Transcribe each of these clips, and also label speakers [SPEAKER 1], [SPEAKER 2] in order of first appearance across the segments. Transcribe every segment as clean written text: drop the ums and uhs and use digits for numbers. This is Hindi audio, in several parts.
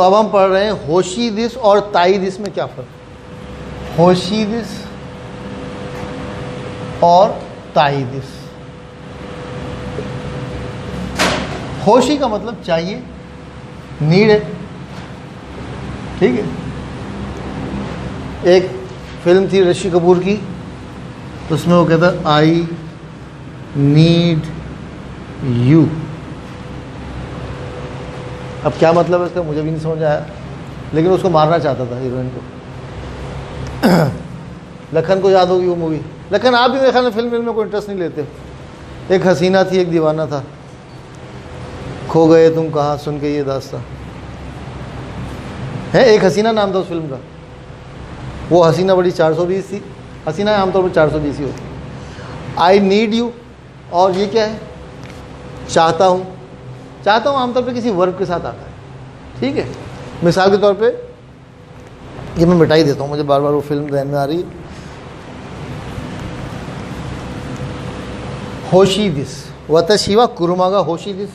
[SPEAKER 1] तो अब हम पढ़ रहे हैं होशी दिस और ताई दिस में क्या फ़र्क। होशी दिस और ताई दिस। होशी का मतलब चाहिए, नीड है, ठीक है। एक फिल्म थी ऋषि कपूर की, उसमें वो कहता आई नीड यू। अब क्या मतलब है इसका मुझे भी नहीं समझ आया, लेकिन उसको मारना चाहता था हीरोइन को। लखन को याद होगी वो मूवी। लखन आप भी मेरे ख्याल में फिल्म में कोई इंटरेस्ट नहीं लेते। एक हसीना थी, एक दीवाना था, खो गए तुम कहाँ, सुन के ये दास्तां है। एक हसीना नाम था उस फिल्म का। वो हसीना बड़ी 420 थी। हसीना आमतौर पर 420 ही होती। आई नीड यू, और ये क्या है, चाहता हूँ। चाहता हूँ आमतौर पे किसी वर्ब के साथ आता है, ठीक है। मिसाल के तौर पे ये मैं मिटा ही देता हूँ, मुझे बार बार वो फिल्म ध्यान में आ रही है। होशी दिस, वतशिवा कुरुमागा होशी दिस,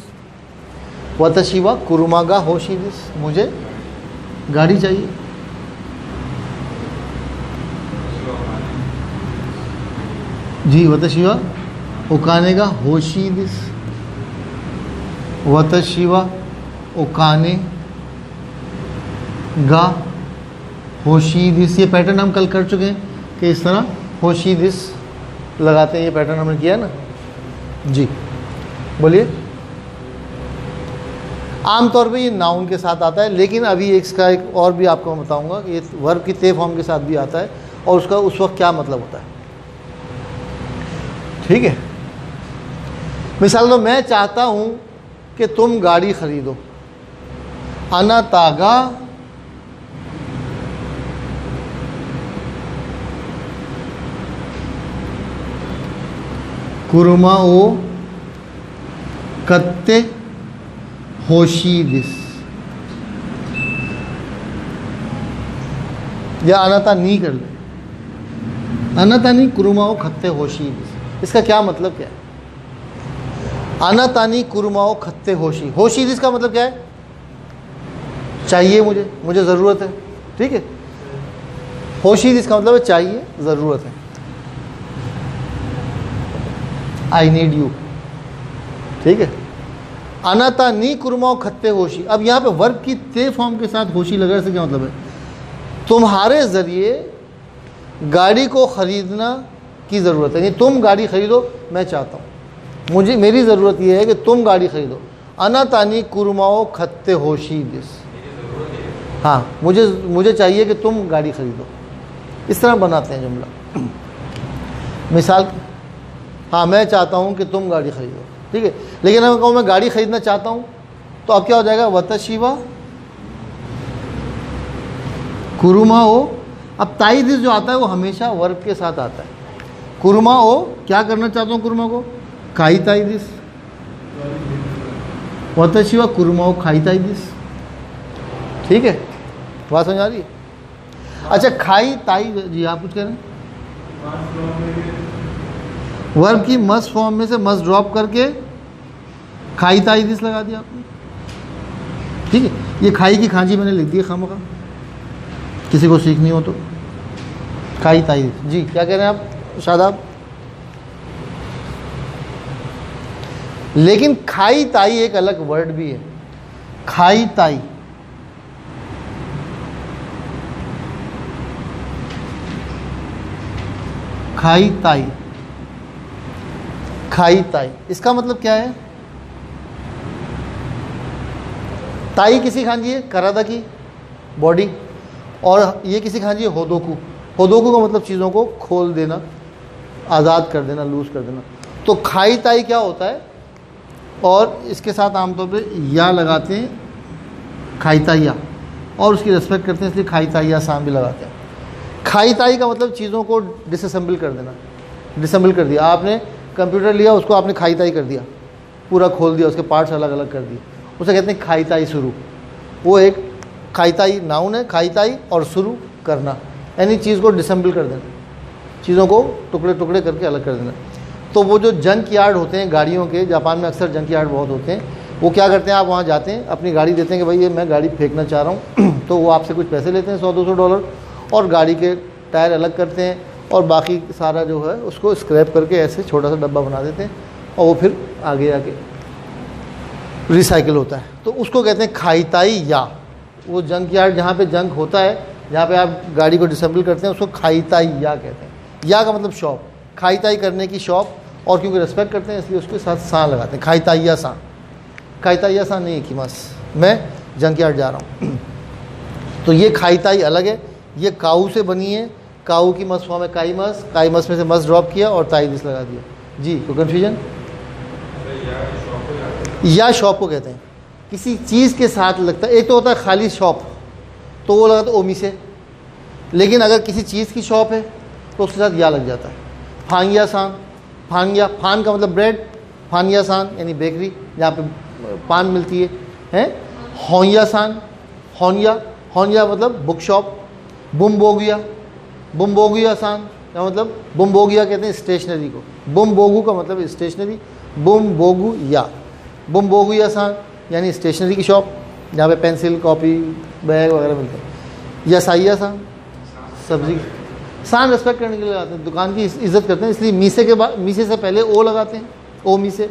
[SPEAKER 1] वतशिवा कुरुमागा होशी दिस। मुझे गाड़ी चाहिए। जी, वतशिवा उकाने का होशी दिस, वतशिवा उकाने गा होशी दिस। ये पैटर्न हम कल कर चुके हैं कि इस तरह होशी दिस लगाते हैं। ये पैटर्न हमने किया ना जी। बोलिए। आमतौर पे ये नाउन के साथ आता है, लेकिन अभी इसका एक और भी आपको मैं बताऊंगा कि ये वर्ब की ते फॉर्म के साथ भी आता है और उसका उस वक्त क्या मतलब होता है, ठीक है। मिसाल दो, मैं चाहता हूं कि तुम गाड़ी खरीदो। अना तागा कुरुमा ओ कत्ते होशी दिस, या अनाता नी कर ले। अनाता नी कुरुमाओ खत्ते होशी दिस, इसका क्या मतलब क्या है। अनातानी कुरुमाओ खत्ते होशी, होशी दिस का मतलब क्या है, चाहिए, मुझे ज़रूरत है, ठीक है। होशी दिस का मतलब है चाहिए, ज़रूरत है। आई नीड यू, ठीक है। अनाता नी कुरुमाओ खत्ते होशी। अब यहाँ पे वर्ब की ते फॉर्म के साथ होशी लगाने से क्या मतलब है, तुम्हारे ज़रिए गाड़ी को ख़रीदना की ज़रूरत है। यानी तुम गाड़ी ख़रीदो, मैं चाहता हूँ, मेरी ज़रूरत यह है कि तुम गाड़ी ख़रीदो। अनातानी कुरुमाओ खत्ते होशी दिस, हाँ, मुझे चाहिए कि तुम गाड़ी ख़रीदो। इस तरह बनाते हैं जुमला। मिसाल, हाँ, मैं चाहता हूँ कि तुम गाड़ी ख़रीदो, ठीक है। लेकिन अगर कहूँ मैं गाड़ी ख़रीदना चाहता हूँ, तो अब क्या हो जाएगा, वतशिवा कुरुमा ओ। अब ताई दिस जो आता है वो हमेशा वर्ब के साथ आता है। कुरुमा ओ, क्या करना चाहता हूँ कुरुमा को, खाई ताई दिस। वतशिवा कुरुमा ओ खाई ताई दिस, ठीक है। बात समझ आ रही है। अच्छा, खाई ताई, जी आप कुछ कह रहे हैं। वर्ब की मस्ट फॉर्म में से मस्ट ड्रॉप करके खाई ताई दिस लगा दिया आपने, ठीक है। ये खाई की खांची मैंने लिख दी है खामखा, किसी को सीखनी हो तो। खाई ताई दिस, जी क्या कह रहे हैं आप शादाब। लेकिन खाई ताई एक अलग वर्ड भी है। खाई ताई, खाई ताई, खाई ताई, इसका मतलब क्या है। ताई किसी खांजी है करादा की बॉडी, और ये किसी खांजी है होदोकू। होदोकू का मतलब चीज़ों को खोल देना, आज़ाद कर देना, लूज कर देना। तो खाई ताई क्या होता है, और इसके साथ आमतौर पे या लगाते हैं, खाई ताई या, और उसकी रिस्पेक्ट करते हैं इसलिए खाई ताई या साम भी लगाते हैं। खाई ताई का मतलब चीज़ों को डिसअसेंबल कर देना। डिसअसेंबल कर दिया आपने, कंप्यूटर लिया, उसको आपने खाई ताई कर दिया, पूरा खोल दिया, उसके पार्ट्स अलग अलग कर दिए, उसे कहते हैं खाई ताई शुरू। वो एक खाई ताई नाउन है, खाई ताई और शुरू करना, यानी चीज़ को डिसअसेंबल कर देना, चीज़ों को टुकड़े टुकड़े करके अलग कर देना। तो वो जो जंक यार्ड होते हैं गाड़ियों के, जापान में अक्सर जंक यार्ड बहुत होते हैं, वो क्या करते हैं, आप वहाँ जाते हैं, अपनी गाड़ी देते हैं कि भाई ये मैं गाड़ी फेंकना चाह रहा हूँ तो वो आपसे कुछ पैसे लेते हैं, $100-200, और गाड़ी के टायर अलग करते हैं और बाकी सारा जो है उसको स्क्रैप करके ऐसे छोटा सा डब्बा बना देते हैं और वो फिर आगे आके रिसाइकिल होता है। तो उसको कहते हैं खाईताई या। वो जंक यार्ड जहाँ पे जंक होता है, जहाँ पे आप गाड़ी को डिसेंबल करते हैं, उसको खाईताई या कहते हैं। या का मतलब शॉप, खाईताई करने की शॉप, और क्योंकि रिस्पेक्ट करते हैं इसलिए उसके साथ सान लगाते हैं, खाईताई या सान। खाईताई या सान नहीं कि मस मैं जंक यार्ड जा रहा हूँ। तो ये खाईताई अलग है, ये काऊ से बनी है, काऊ की मस फॉर्म है काई मस, काई मस में से मस ड्रॉप किया और ताई दिस लगा दिया। जी कोई कन्फ्यूजन? या शॉप को कहते हैं, किसी चीज़ के साथ लगता है। एक तो होता है खाली शॉप, तो वो लगाता है ओमी से, लेकिन अगर किसी चीज़ की शॉप है तो उसके साथ या लग जाता है। फांगिया सान, फांगिया, फान का मतलब ब्रेड, फांगिया सान यानी बेकरी जहाँ पे पान मिलती है। होंया सान, होंया, होंया मतलब बुक शॉप। बुम्बोगिया, बुम्बोगिया सान का मतलब, बुम्बोगिया कहते हैं स्टेशनरी को, बुम्बोगू का मतलब स्टेशनरी, बुम्बोगू या। बुम्बोगिया सान यानी स्टेशनरी की शॉप जहाँ पे पेंसिल, कॉपी, बैग वगैरह मिलते हैं। यसाइया सान सब्जी, सान रिस्पेक्ट करने के लिए लगाते हैं, दुकान की इज्जत करते हैं, इसलिए मीसे के बाद, मीसे से पहले ओ लगाते हैं, ओ मीसे,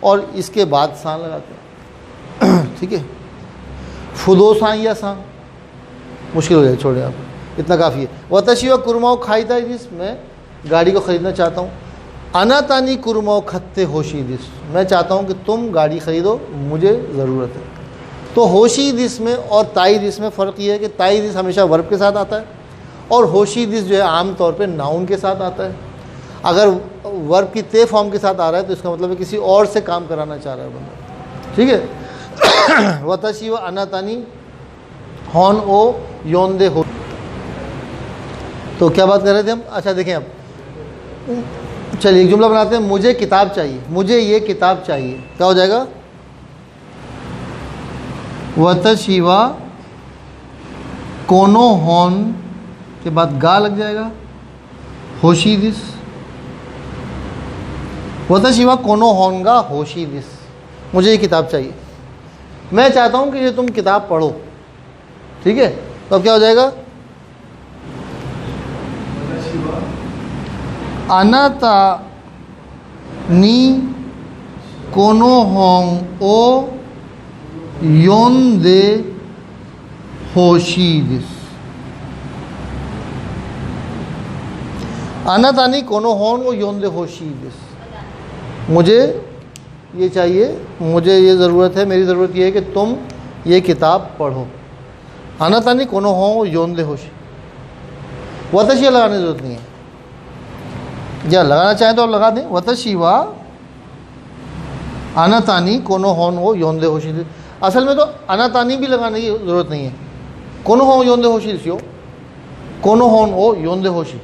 [SPEAKER 1] और इसके बाद सान लगाते हैं। ठीक है। फुदो सान या सान मुश्किल हो जाए, छोड़े आप, इतना काफ़ी है। वतशी व कुरमाओ खाईता दिस, मैं गाड़ी को ख़रीदना चाहता हूँ। अनातानी कुरमाओ खत्ते होशी दिस, मैं चाहता हूँ कि तुम गाड़ी ख़रीदो, मुझे ज़रूरत है। तो होशी दिस में और ताई दिस में फ़र्क ये है कि ताई दिस हमेशा वर्ब के साथ आता है और होशी दिस जो है आम तौर पे नाउन के साथ आता है। अगर वर्ब की ते फॉर्म के साथ आ रहा है तो इसका मतलब है किसी और से काम कराना चाह रहा है बंदा। ठीक है। वतशी व अनातानी हॉन ओ योंदे हो। तो क्या बात कर रहे थे हम? अच्छा देखें, अब चलिए एक जुमला बनाते हैं। मुझे किताब चाहिए, मुझे ये किताब चाहिए, क्या हो जाएगा? वतशिवा कोनो हॉन के बाद गा लग जाएगा, होशी दिस। वतशिवा कोनो हॉन गा होशी दिस, मुझे ये किताब चाहिए, मैं चाहता हूँ कि ये तुम किताब पढ़ो। ठीक है, तो अब क्या हो जाएगा? अनाता नी कोनो होंग ओ योंदे होशी दिस। अनातानी कोनो होंग ओ योंदे होशी दिस, मुझे ये चाहिए, मुझे ये ज़रूरत है, मेरी ज़रूरत ये है कि तुम ये किताब पढ़ो। अनातानी कोनो हो योंदे होशी, वतशी लगाने की ज़रूरत नहीं है, या लगाना चाहें तो आप लगा दें। वतशिवा अनातानी कोनो होन हो योंदे होशी, असल में तो अनातानी भी लगाने की ज़रूरत नहीं है। कोनो हो योंदे होशी दिसियो, कोनो होन हो योंदे होशी,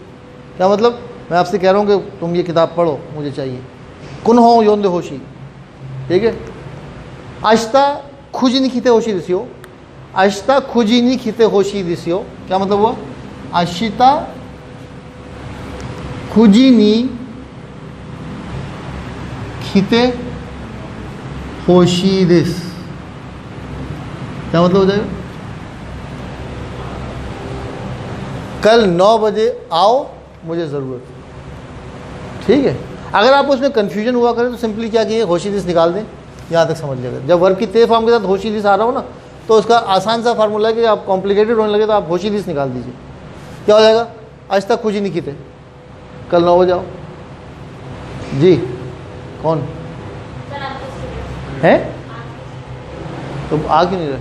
[SPEAKER 1] क्या मतलब? मैं आपसे कह रहा हूँ कि तुम ये किताब पढ़ो, मुझे चाहिए। कुन हो योंदे होशी, ठीक है। आश्ता खुजिनी खीते होशी दिसियो, आश्ता खुजिनी खीते होशी दिसियो, क्या मतलब हुआ? आशिता खुजिनी खीते होशी दिस, क्या मतलब हो जाएगा? कल 9 बजे आओ, मुझे ज़रूरत है। ठीक है। अगर आप उसमें कन्फ्यूजन हुआ करें तो सिंपली क्या किए, होशी दिस निकाल दें, यहाँ तक समझ लेगा। जब वर्ब की ते फॉर्म के साथ होशी दिस आ रहा हो ना, तो उसका आसान सा फार्मूला है कि आप कॉम्प्लिकेटेड होने लगे तो आप होशी दिस निकाल दीजिए। क्या हो जाएगा? आज तक खुजी नहीं कीते, कल 9 बजे आओ। जी कौन है? तो आ क्यों नहीं रहे?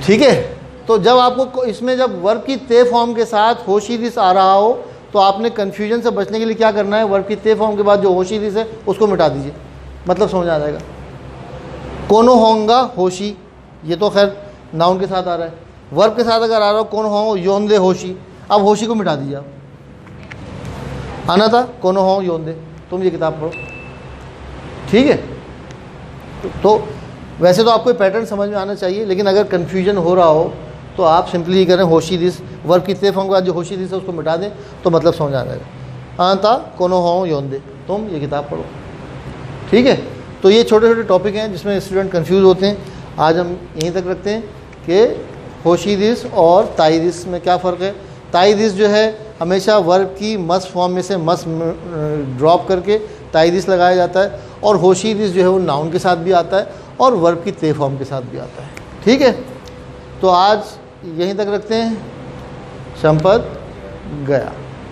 [SPEAKER 1] ठीक है। तो जब आपको इसमें जब वर्ब की ते फॉर्म के साथ होशी दिस आ रहा हो तो आपने कन्फ्यूजन से बचने के लिए क्या करना है, वर्ब की ते फॉर्म के बाद जो होशी दिस है उसको मिटा दीजिए, मतलब समझ आ जाएगा। कोनो होंगा होशी, ये तो खैर नाउन के साथ आ रहा है। वर्ब के साथ अगर आ रहा हो कौन हो योंदे होशी, अब होशी को मिटा दीजिए आप। आना था कोनो हो योंदे, तुम ये किताब पढ़ो। ठीक है। तो वैसे तो आपको पैटर्न समझ में आना चाहिए, लेकिन अगर कन्फ्यूजन हो रहा हो तो आप सिंपली ये करें, होशी दिस, वर्ब की ते फॉर्म के बाद जो होशी दिस है उसको मिटा दें तो मतलब समझ आ जाएगा। आना था कोनो हो योंदे, तुम ये किताब पढ़ो। ठीक है। तो ये छोटे छोटे टॉपिक हैं जिसमें स्टूडेंट कंफ्यूज होते हैं। आज हम यहीं तक रखते हैं कि होशी दिस और ताई दिस में क्या फ़र्क है। ताई दिस जो है हमेशा वर्ब की मस्ट फॉर्म में से मस्ट ड्रॉप करके ताई दिस लगाया जाता है, और होशी दिस जो है वो नाउन के साथ भी आता है और वर्ब की ते फॉर्म के साथ भी आता है। ठीक है, तो आज यहीं तक रखते हैं। संपत गया।